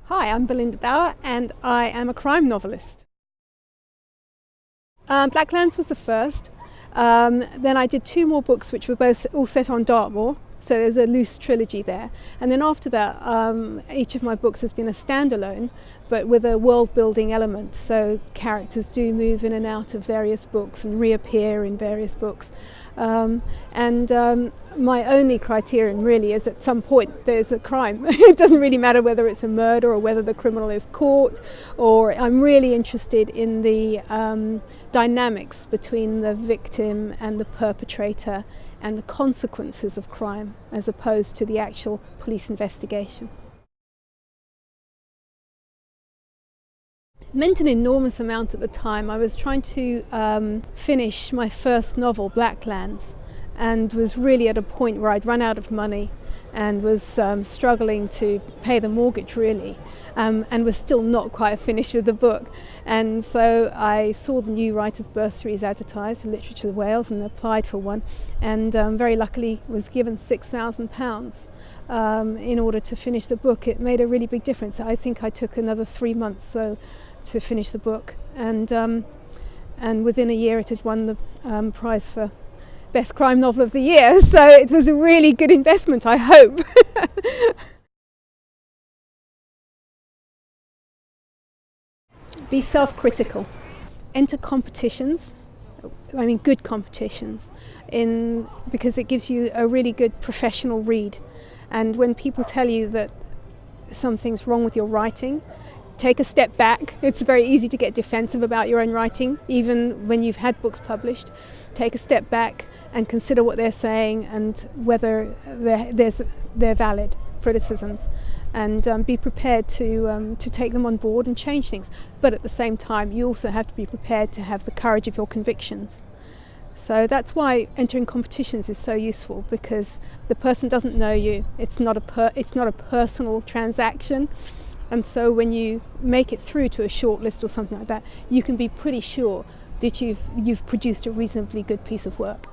Hi, I'm Belinda Bauer and I am a crime novelist. Blacklands was the first. Then I did two more books which were both all set on Dartmoor, so there's a loose trilogy there. And then after that, each of my books has been a standalone, but with a world building element. So characters do move in and out of various books and reappear in various books. My only criterion really is at some point there's a crime. It doesn't really matter whether it's a murder or whether the criminal is caught, or I'm really interested in the dynamics between the victim and the perpetrator and the consequences of crime as opposed to the actual police investigation. It meant an enormous amount at the time. I was trying to finish my first novel, Blacklands, and was really at a point where I'd run out of money and was struggling to pay the mortgage really, and was still not quite finished with the book. And so I saw the new writers' bursaries advertised for Literature of Wales and applied for one, and very luckily was given £6,000 in order to finish the book. It made a really big difference. I think I took another 3 months to finish the book, and within a year it had won the prize for Best Crime Novel of the Year, so it was a really good investment, I hope. Be self-critical. Enter competitions, I mean good competitions, because it gives you a really good professional read. And when people tell you that something's wrong with your writing, take a step back. It's very easy to get defensive about your own writing, even when you've had books published. Take a step back and consider what they're saying and whether they're valid criticisms, and be prepared to take them on board and change things. But at the same time, you also have to be prepared to have the courage of your convictions. So that's why entering competitions is so useful, because the person doesn't know you. It's not a personal transaction. And so when you make it through to a short list or something like that, you can be pretty sure that you've produced a reasonably good piece of work.